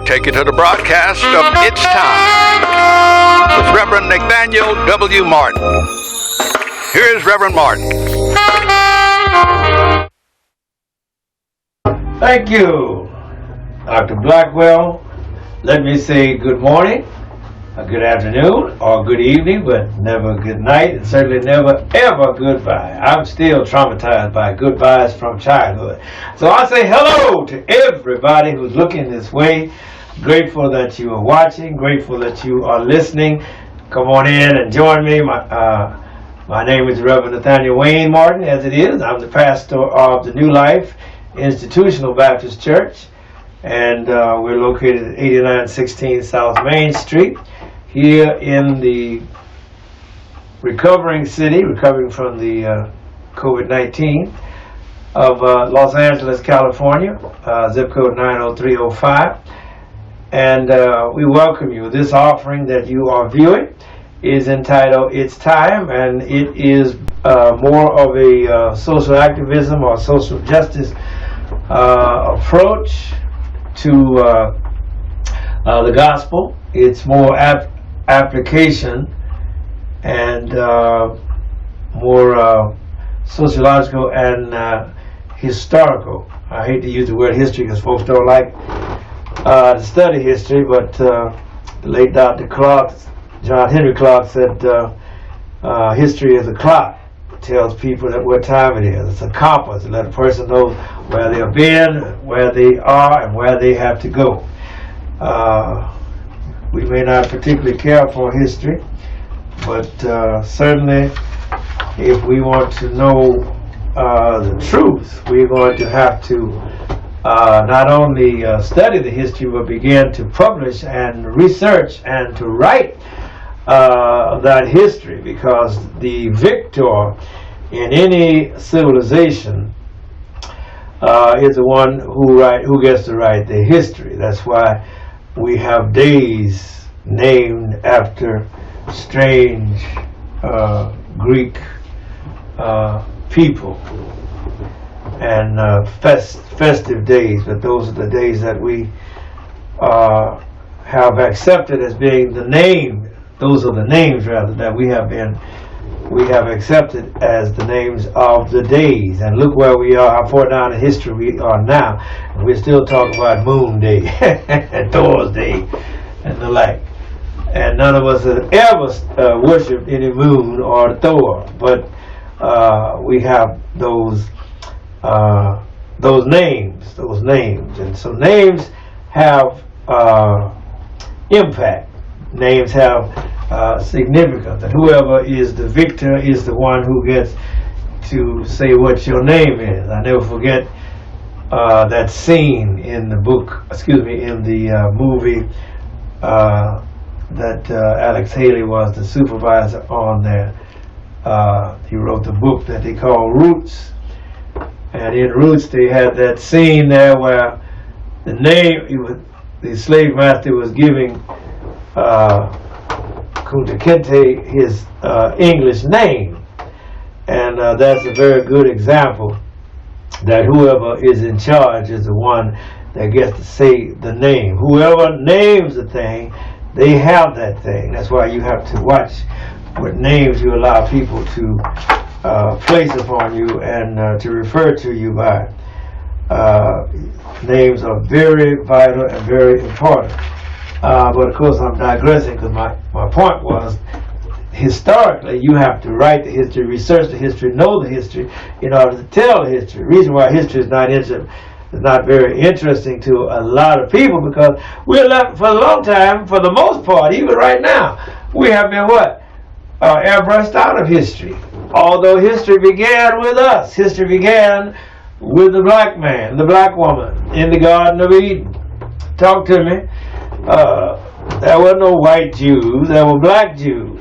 take you to the broadcast of It's Time with Reverend Nathaniel W. Martin. Here's Reverend Martin. Thank you, Dr. Blackwell. Let me say good morning, good afternoon, or good evening, but never good night, and certainly never ever goodbye. I'm still traumatized by goodbyes from childhood. So I say hello to everybody who's looking this way. Grateful that you are watching, grateful that you are listening. Come on in and join me. My name is Reverend Nathaniel Wayne Martin, as it is. I'm the pastor of the New Life Institutional Baptist Church, and we're located at 8916 South Main Street, here in the recovering from the COVID-19 of Los Angeles, California, zip code 90305. And we welcome you. This offering that you are viewing is entitled It's Time, and it is more of a social activism or social justice approach to the gospel. It's more application and more sociological and historical. I hate to use the word history because folks don't like to study history, but the late Dr. Clark, John Henry Clark, said history is a clock. It tells people that what time it is. It's a compass to let a person know where they've been, where they are, and where they have to go. We may not particularly care for history, but certainly if we want to know the truth, we're going to have to not only study the history, but begin to publish and research and to write that history, because the victor in any civilization is the one who gets to write the history. That's why we have days named after strange Greek people and festive days, but those are the days that we have accepted as being the name. Those are the names, rather, that we have accepted as the names of the days. And look where we are, how far down in history we are now, and we're still talking about Moon Day and Thor's Day and the like. And none of us have ever worshipped any moon or Thor, but we have those names, and so names have impact. Names have significance, and whoever is the victor is the one who gets to say what your name is. I never forget that scene in the movie that Alex Haley was the supervisor on there. He wrote the book that they call Roots. And in Roots, they had that scene there where the slave master was giving Kunta Kinte his English name. And that's a very good example that whoever is in charge is the one that gets to say the name. Whoever names the thing, they have that thing. That's why you have to watch what names you allow people to place upon you and to refer to you by. Names are very vital and very important. But of course I'm digressing, because my point was, historically you have to write the history, research the history, know the history in order to tell the history. The reason why history is not very interesting to a lot of people, because we're left for a long time, for the most part, even right now, we have been airbrushed out of history. Although history began with us. History began with the black man, the black woman in the Garden of Eden. Talk to me. There were no white Jews, there were black Jews.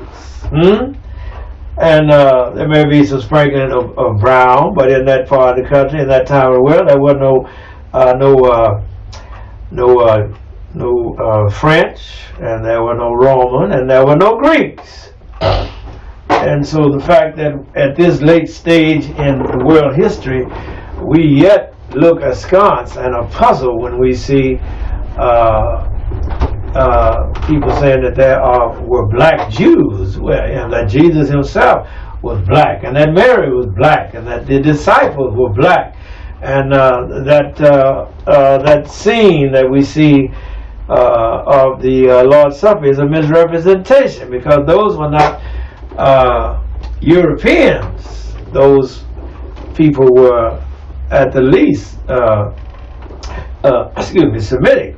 And there may be some sprinkling of brown, but in that part of the country, in that time of the world, there was no French, and there were no Roman, and there were no Greeks. And so the fact that at this late stage in the world history, we yet look askance and are puzzled when we see people saying that there were black Jews, and that Jesus himself was black, and that Mary was black, and that the disciples were black, and that scene that we see of the Lord's Supper is a misrepresentation, because those were not Europeans. Those people were at the least Semitic.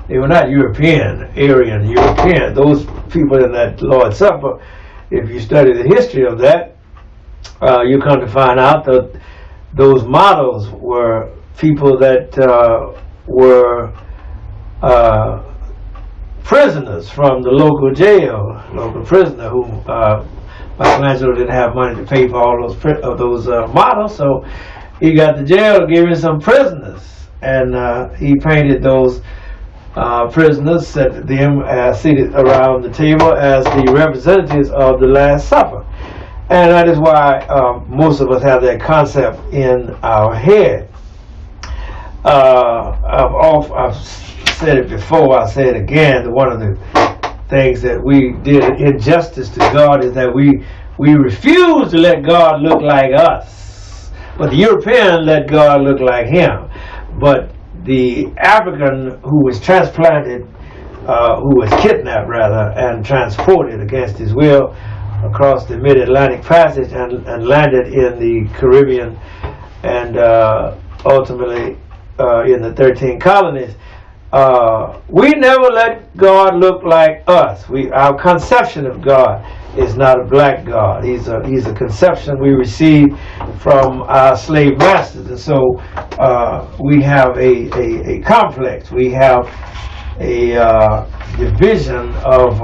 They were not European. Those people in that Lord's Supper, if you study the history of that, you come to find out that those models were people that were prisoners from the local jail, local prisoner who Michelangelo didn't have money to pay for all those models, so he got the jail to give him some prisoners, and he painted those prisoners, set them seated around the table as the representatives of the Last Supper. And that is why most of us have that concept in our head. I've said it before, I'll say it again, that one of the things that we did injustice to God is that we refuse to let God look like us. But the European let God look like him. But the African who was transplanted, who was kidnapped rather, and transported against his will across the mid-Atlantic Passage and landed in the Caribbean and ultimately in the 13 colonies, we never let God look like us. Our conception of God is not a black God. He's a conception we received from our slave masters, and so we have a complex. We have a division of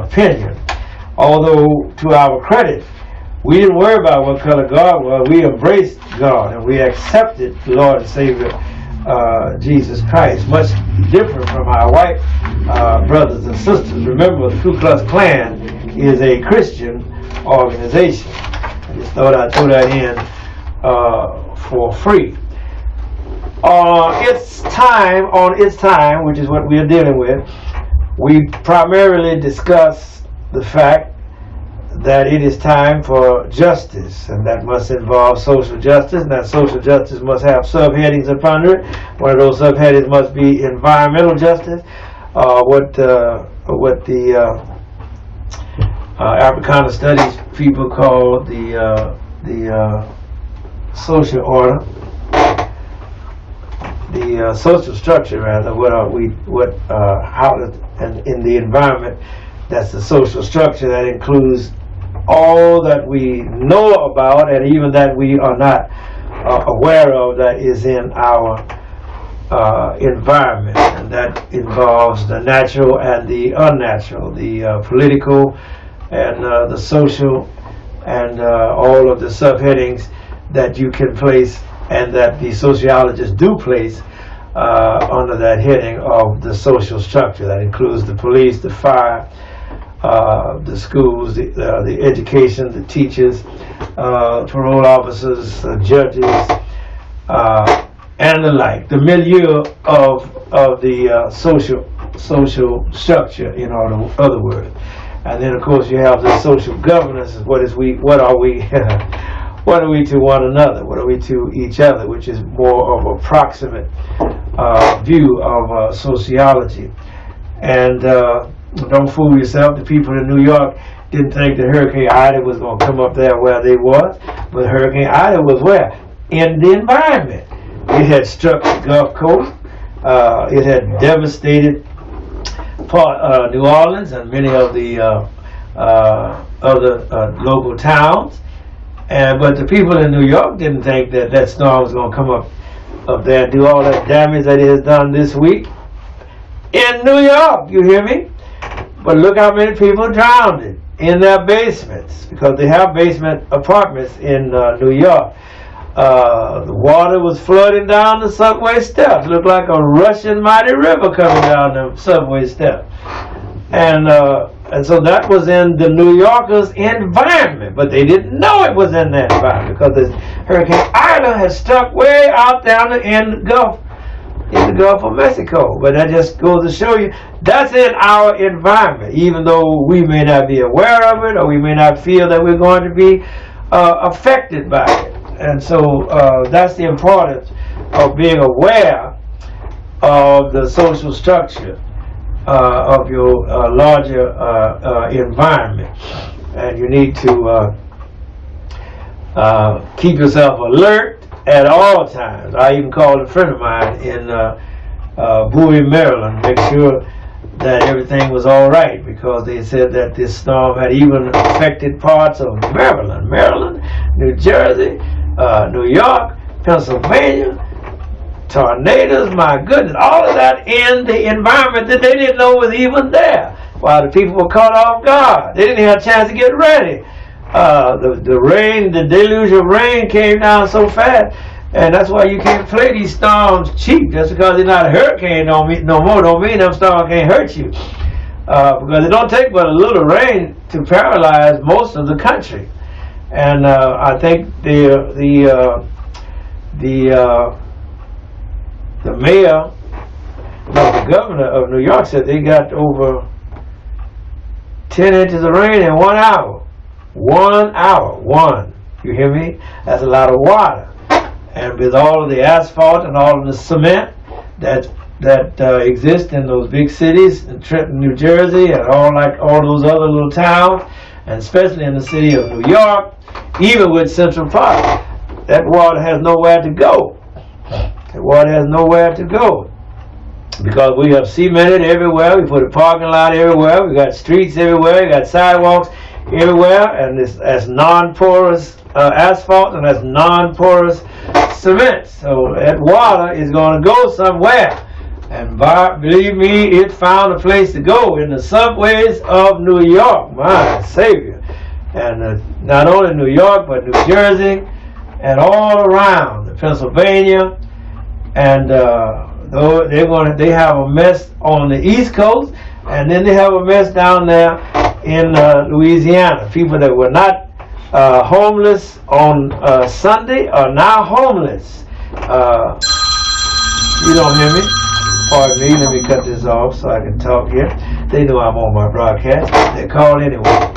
opinion. Although, to our credit, we didn't worry about what color God was. We embraced God and we accepted the Lord and Savior Jesus Christ, much different from our white brothers and sisters. Remember, the Ku Klux Klan is a Christian organization. I just thought I'd throw that in for free. On its time, which is what we are dealing with, we primarily discuss the fact that it is time for justice, and that must involve social justice, and that social justice must have subheadings upon it. One of those subheadings must be environmental justice, what the Africana studies people call the social order, the social structure rather. In the environment, that's the social structure that includes all that we know about and even that we are not aware of that is in our environment, and that involves the natural and the unnatural, the political and the social, and all of the subheadings that you can place and that the sociologists do place under that heading of the social structure. That includes the police, the fire, the schools, the education, the teachers, parole officers, judges, and the like. The milieu of the social structure, in other words. And then, of course, you have the social governance. What are we to one another? What are we to each other? Which is more of a proximate view of sociology. And don't fool yourself. The people in New York didn't think that Hurricane Ida was going to come up there where they was. But Hurricane Ida was where? In the environment. It had struck the Gulf Coast. It had devastated New Orleans and many of the other local towns. But the people in New York didn't think that storm was going to come up there and do all that damage that it has done this week. In New York, you hear me? But look how many people drowned in their basements, because they have basement apartments in New York. The water was flooding down the subway steps. Looked like a rushing mighty river coming down the subway steps. And so that was in the New Yorkers' environment, but they didn't know it was in that environment because this Hurricane Ida had struck way out down in the Gulf, in the Gulf of Mexico. But that just goes to show you that's in our environment, even though we may not be aware of it or we may not feel that we're going to be affected by it. And so that's the importance of being aware of the social structure of your larger environment. And you need to keep yourself alert at all times. I even called a friend of mine in Bowie, Maryland, make sure that everything was all right, because they said that this storm had even affected parts of Maryland, New Jersey, New York, Pennsylvania, tornadoes, my goodness, all of that in the environment that they didn't know was even there, while the people were caught off guard. They didn't have a chance to get ready. The rain, the deluge of rain came down so fast, and that's why you can't play these storms cheap. Just because they're not a hurricane no more don't mean them storms can't hurt you. Because it don't take but a little rain to paralyze most of the country. And I think the mayor, the governor of New York said they got over 10 inches of rain in 1 hour. 1 hour. One. You hear me? That's a lot of water. And with all of the asphalt and all of the cement that exists in those big cities, in Trenton, New Jersey, and all those other little towns, and especially in the city of New York, even with Central Park, that water has nowhere to go. The water has nowhere to go, because we have cemented everywhere. We put a parking lot everywhere. We got streets everywhere. We got sidewalks everywhere, and that's non-porous asphalt, and that's non-porous cement. So that water is going to go somewhere, and believe me, it found a place to go in the subways of New York. My Savior! And not only New York, but New Jersey, and all around Pennsylvania. And they have a mess on the East Coast, and then they have a mess down there in Louisiana. People that were not homeless on Sunday are now homeless. You don't hear me? Pardon me, let me cut this off so I can talk here. They know I'm on my broadcast. They're called anyway.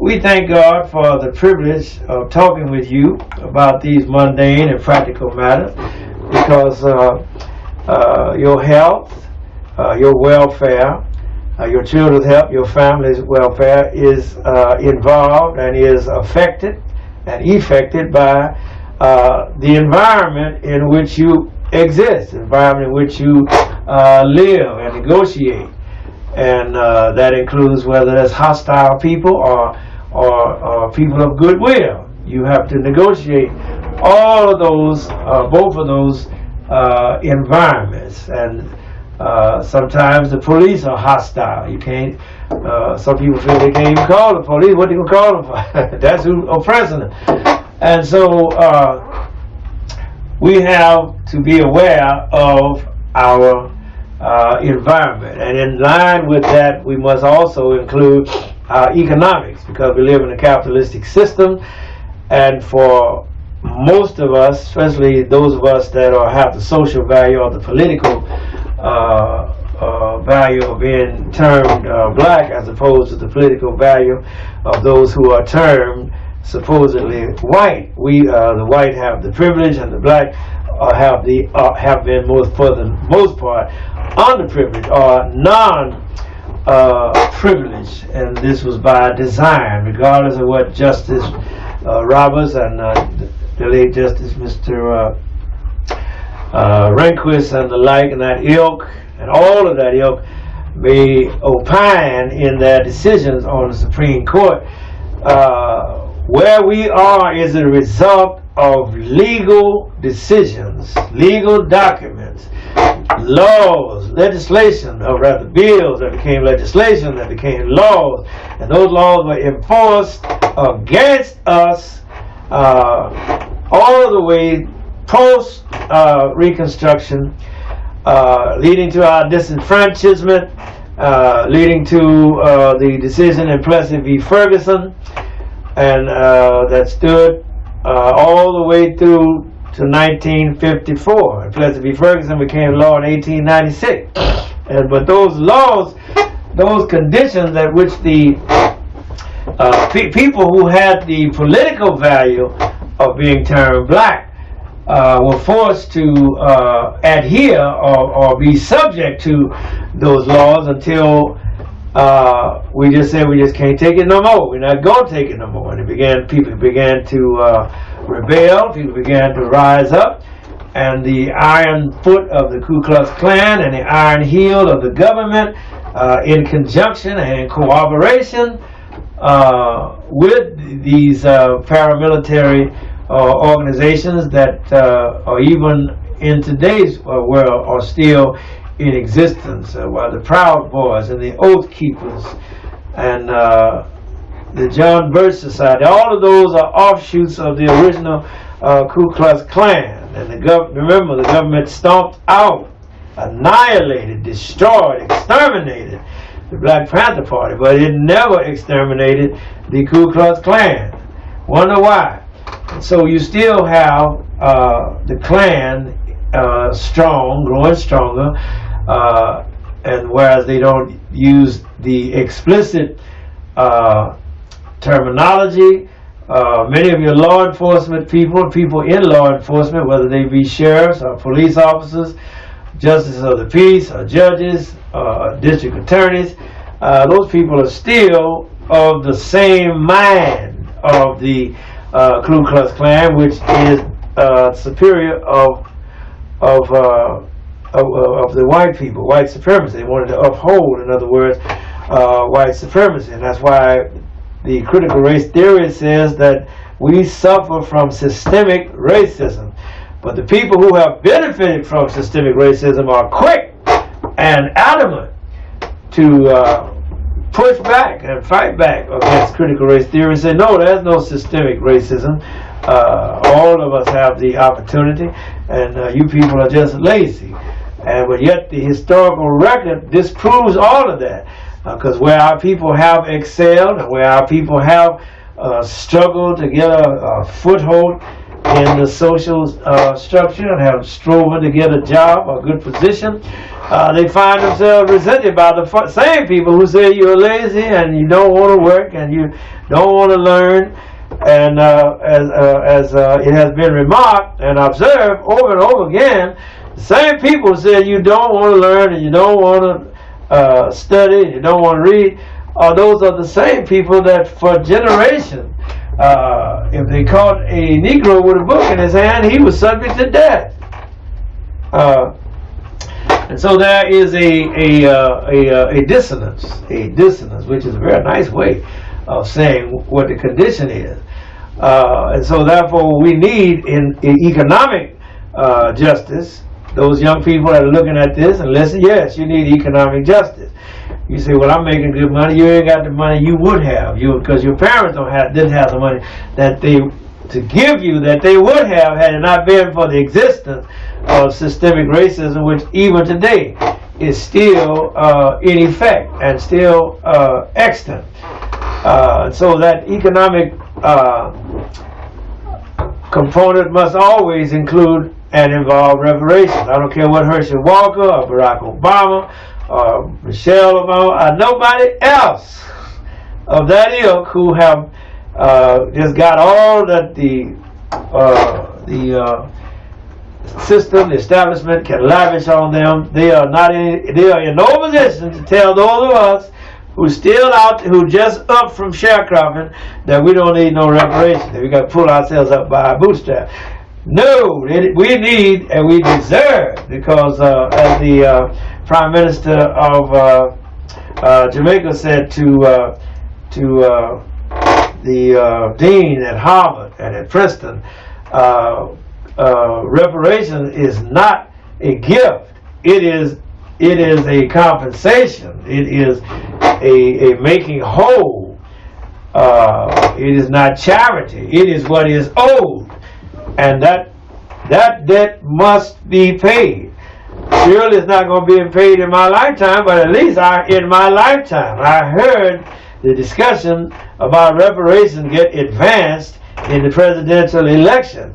We thank God for the privilege of talking with you about these mundane and practical matters, because your health, your welfare, your children's health, your family's welfare is involved and is affected and effected by the environment in which you exist, the environment in which you live and negotiate. And that includes whether it's hostile people or people of goodwill. You have to negotiate all of those, both of those environments. And sometimes the police are hostile. You can't. Some people feel they can't even call the police. What are you gonna call them for? That's who oppressing them. And so we have to be aware of our environment, and in line with that, we must also include economics, because we live in a capitalistic system, and for most of us, especially those of us that have the social value or the political value of being termed black, as opposed to the political value of those who are termed supposedly white. We, the white, have the privilege, and the black have been, for the most part, underprivileged or non-privileged, and this was by design, regardless of what Justice Roberts and the late Justice Mr. Rehnquist and the like, and that ilk, and all of that ilk, may opine in their decisions on the Supreme Court. Where we are is a result of legal decisions, legal documents, laws, legislation, or rather bills that became legislation, that became laws, and those laws were enforced against us all the way post Reconstruction, leading to our disenfranchisement, leading to the decision in Plessy v. Ferguson, and that stood all the way through to 1954. And Plessy v. Ferguson became law in 1896. But those laws, those conditions at which the people who had the political value of being termed black were forced to adhere or be subject to those laws until we just said we just can't take it no more. We're not going to take it no more. And people began to rebel. People began to rise up. And the iron foot of the Ku Klux Klan and the iron heel of the government, in conjunction and in cooperation with these paramilitary organizations that are even in today's world are still in existence, while the Proud Boys and the Oath Keepers and the John Birch Society, all of those are offshoots of the original Ku Klux Klan. And remember, the government stomped out, annihilated, destroyed, exterminated the Black Panther Party, but it never exterminated the Ku Klux Klan. Wonder why? And so you still have the Klan strong, growing stronger, and whereas they don't use the explicit terminology, many of your law enforcement people in law enforcement, whether they be sheriffs or police officers, justices of the peace or judges, district attorneys, those people are still of the same mind of the Ku Klux Klan, which is superior of the white people, white supremacy. They wanted to uphold, in other words, white supremacy, and that's why the critical race theory says that we suffer from systemic racism. But the people who have benefited from systemic racism are quick and adamant to push back and fight back against critical race theory and say, no, there's no systemic racism. All of us have the opportunity, and you people are just lazy. But yet the historical record disproves all of that. Because where our people have excelled and where our people have struggled to get a foothold in the social structure and have striven to get a job, a good position, they find themselves resented by the same people who say you're lazy and you don't want to work and you don't want to learn. And as it has been remarked and observed over and over again, the same people who say you don't want to learn and you don't want to study, you don't want to read, those are the same people that for generations, if they caught a Negro with a book in his hand, he was subject to death. And so there is a dissonance, which is a very nice way of saying what the condition is. And so therefore we need in economic justice. Those young people that are looking at this and listen, yes, you need economic justice. You say, well, I'm making good money. You ain't got the money you would have, because your parents didn't have the money that they to give you that they would have had it not been for the existence of systemic racism, which even today is still in effect and still extant. So that economic component must always include and involve reparations. I don't care what Herschel Walker or Barack Obama or Michelle Obama or nobody else of that ilk who have just got all that the system, the establishment can lavish on them. They are in no position to tell those of us who just up from sharecropping that we don't need no reparations, that we got to pull ourselves up by our bootstraps. No, we need and we deserve, because as the Prime Minister of Jamaica said to the dean at Harvard and at Princeton, reparation is not a gift. It is a compensation. It is a making whole. It is not charity. It is what is owed. And that debt must be paid. Surely it's not going to be paid in my lifetime, but at least in my lifetime. I heard the discussion about reparations get advanced in the presidential election.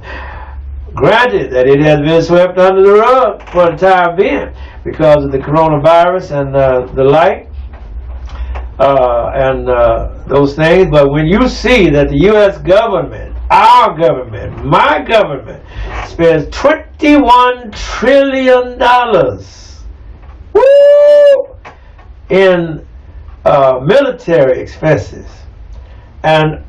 Granted that it has been swept under the rug for the time being because of the coronavirus and the like and those things. But when you see that the U.S. government, our government, my government, spends $21 trillion in military expenses, and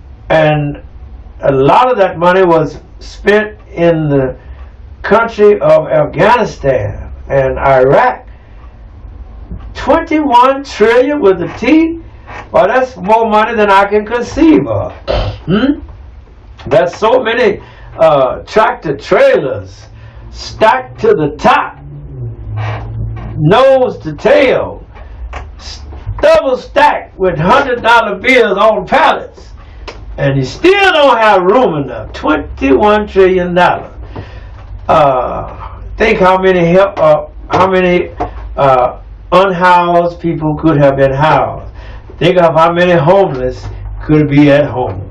a lot of that money was spent in the country of Afghanistan and Iraq. 21 trillion with a T? Well, that's more money than I can conceive of. That's so many tractor trailers stacked to the top, nose to tail, double stacked with $100 bills on pallets, and you still don't have room enough. $21 trillion. Think how many unhoused people could have been housed. Think of how many homeless could be at home.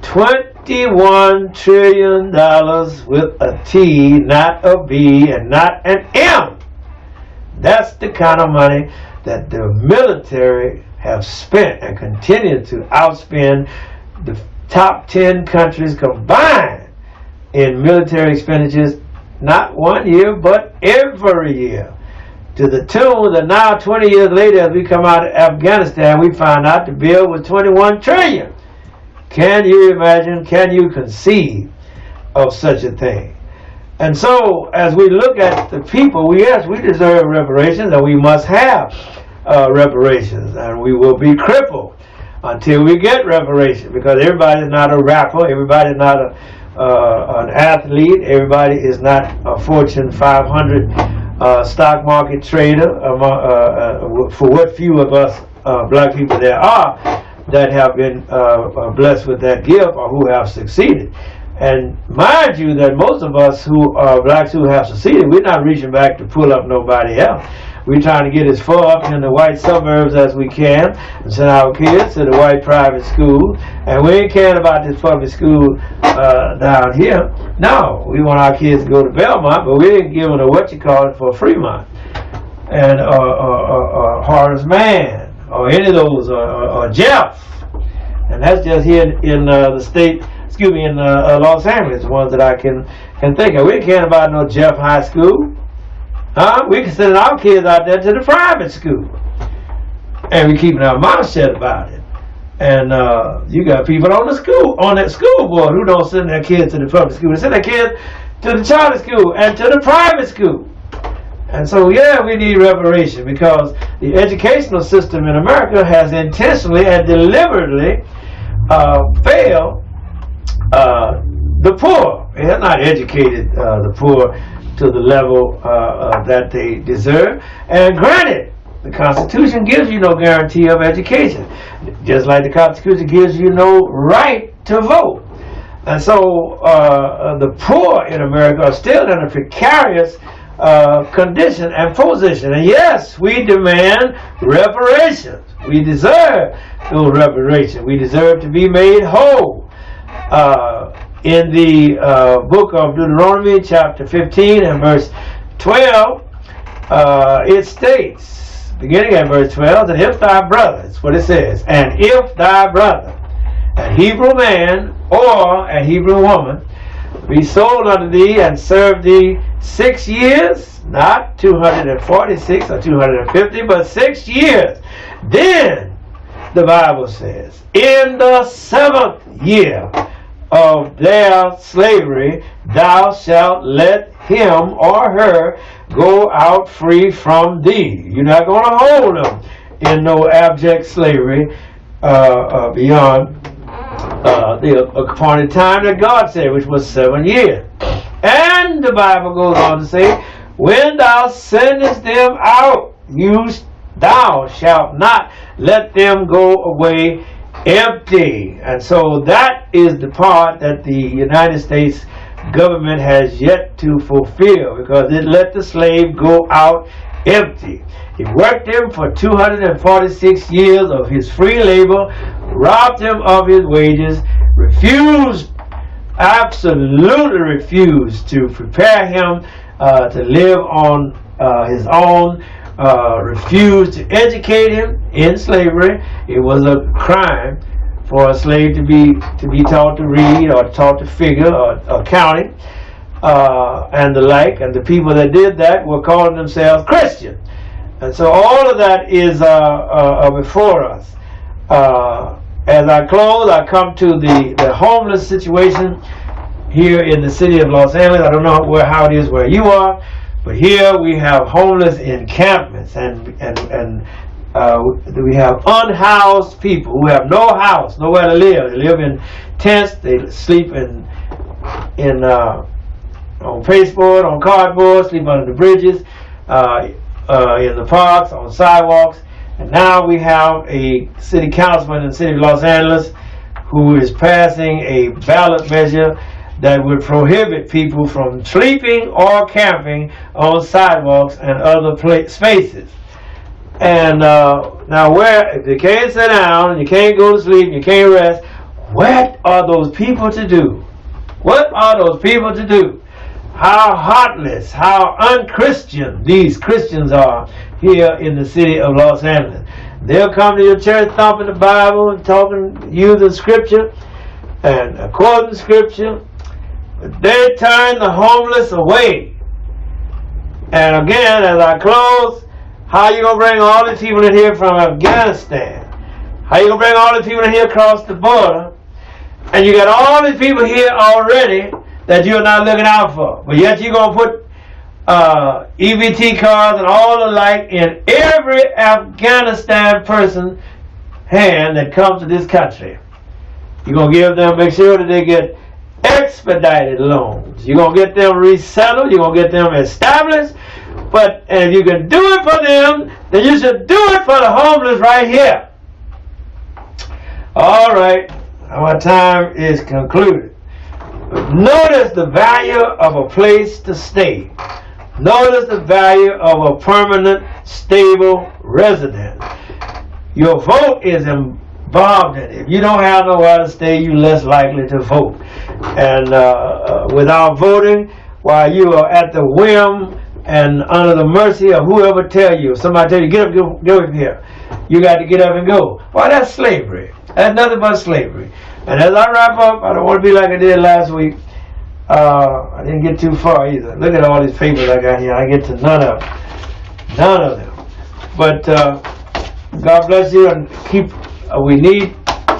$21 trillion with a T, not a B, and not an M. That's the kind of money that the military have spent and continue to outspend the top 10 countries combined in military expenditures, not one year, but every year. To the tune that now 20 years later, as we come out of Afghanistan, we find out the bill was $21 trillion. Can you imagine, can you conceive of such a thing? And so, as we look at the people, we deserve reparations, and we must have reparations, and we will be crippled until we get reparations, because everybody's not a rapper, everybody's not an athlete, everybody is not a Fortune 500 stock market trader, for what few of us black people there are that have been blessed with that gift or who have succeeded. And mind you that most of us who are blacks who have succeeded, we're not reaching back to pull up nobody else. We're trying to get as far up in the white suburbs as we can and send our kids to the white private school. And we ain't caring about this public school down here. No, we want our kids to go to Belmont, but we ain't giving a for Fremont and Horace Mann or any of those or Jeff. And that's just here in the state. In Los Angeles, the ones that I can think of. We ain't caring about no Jeff High School. We can send our kids out there to the private school. And we keeping our mouth shut about it. And you got people on that school board who don't send their kids to the public school. They send their kids to the charter school and to the private school. And so, yeah, we need reparation because the educational system in America has intentionally and deliberately failed the poor. It has not educated the poor to the level that they deserve. And granted, the Constitution gives you no guarantee of education, just like the Constitution gives you no right to vote. And so the poor in America are still in a precarious condition and position. And yes, we demand reparations. We deserve those reparations. We deserve to be made whole. In the book of Deuteronomy, chapter 15 and verse 12, it states, beginning at verse 12, that if thy brother, that's what it says, and if thy brother, a Hebrew man or a Hebrew woman, be sold unto thee and serve thee 6 years, not 246 or 250, but 6 years, then the Bible says, in the 7th year of their slavery, thou shalt let him or her go out free from thee. You're not going to hold them in no abject slavery beyond the appointed time that God said, which was 7 years. And the Bible goes on to say, when thou sendest them out, thou shalt not let them go away empty. And so that is the part that the United States government has yet to fulfill, because it let the slave go out empty. He worked him for 246 years of his free labor, robbed him of his wages, refused absolutely refused to prepare him to live on his own, refused to educate him in slavery. It was a crime for a slave to be taught to read or taught to figure or counting and the like. And the people that did that were calling themselves Christian. And so all of that is before us. As I close, I come to the homeless situation here in the city of Los Angeles. I don't know how it is where you are, but here we have homeless encampments, and we have unhoused people who have no house, nowhere to live. They live in tents. They sleep on pasteboard, on cardboard, sleep under the bridges, in the parks, on sidewalks. And now we have a city councilman in the city of Los Angeles who is passing a ballot measure that would prohibit people from sleeping or camping on sidewalks and other spaces. And now, if you can't sit down, and you can't go to sleep, you can't rest, what are those people to do? What are those people to do? How heartless, how unchristian these Christians are here in the city of Los Angeles. They'll come to your church thumping the Bible and talking, using scripture and quoting scripture. But they turn the homeless away. And again, as I close, how you going to bring all these people in here from Afghanistan? How you going to bring all these people in here across the border? And you got all these people here already that you're not looking out for. But yet you're going to put EBT cards and all the like in every Afghanistan person's hand that comes to this country. You're going to give them, make sure that they get expedited loans. You're going to get them resettled. You're going to get them established. But if you can do it for them, then you should do it for the homeless right here. All right. Our time is concluded. Notice the value of a place to stay. Notice the value of a permanent, stable residence. Your vote is involved in it. If you don't have nowhere to stay, you're less likely to vote. And without voting, while you are at the whim and under the mercy of whoever tell you, if somebody tell you, get up, go from here, you got to get up and go. Well, that's slavery. That's nothing but slavery. And as I wrap up, I don't want to be like I did last week. I didn't get too far either. Look at all these papers I got here. I get to none of them. None of them. But God bless you, and keep. We need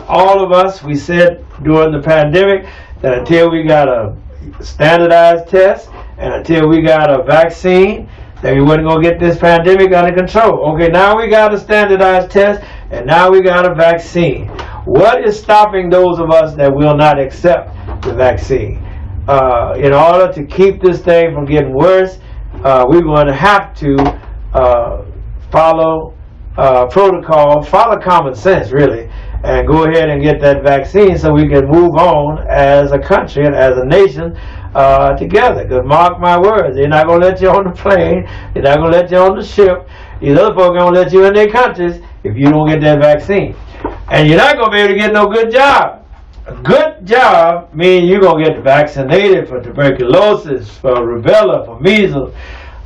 all of us. We said during the pandemic that until we got a standardized test and until we got a vaccine, that we wasn't going to get this pandemic under control. Okay, now we got a standardized test and now we got a vaccine. What is stopping those of us that will not accept the vaccine? In order to keep this thing from getting worse, we're going to have to follow protocol, follow common sense really, and go ahead and get that vaccine so we can move on as a country and as a nation together. Because mark my words, they're not going to let you on the plane, they're not going to let you on the ship. These other folks are going to let you in their countries if you don't get that vaccine. And you're not going to be able to get no good job. A good job means you're going to get vaccinated for tuberculosis, for rubella, for measles,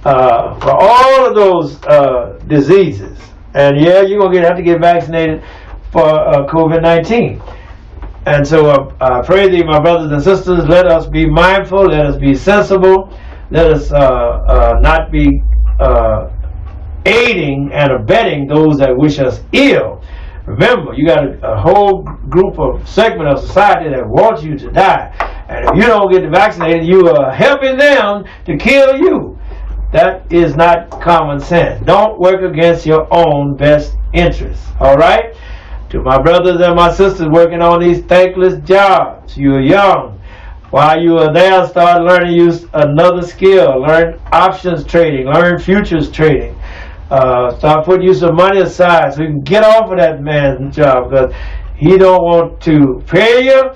for all of those diseases. And yeah, you're going to have to get vaccinated for COVID-19. And so I pray thee, my brothers and sisters, let us be mindful, let us be sensible, let us not be aiding and abetting those that wish us ill. Remember, you got a whole group of segment of society that wants you to die. And if you don't get vaccinated, you are helping them to kill you. That is not common sense. Don't work against your own best interests. All right? To my brothers and my sisters working on these thankless jobs, you are young. While you are there, start learning use another skill. Learn options trading. Learn futures trading. Start putting you some money aside so you can get off of that man's job, because he don't want to pay you.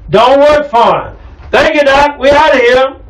Don't work for him. Thank you, Doc. We're out of here.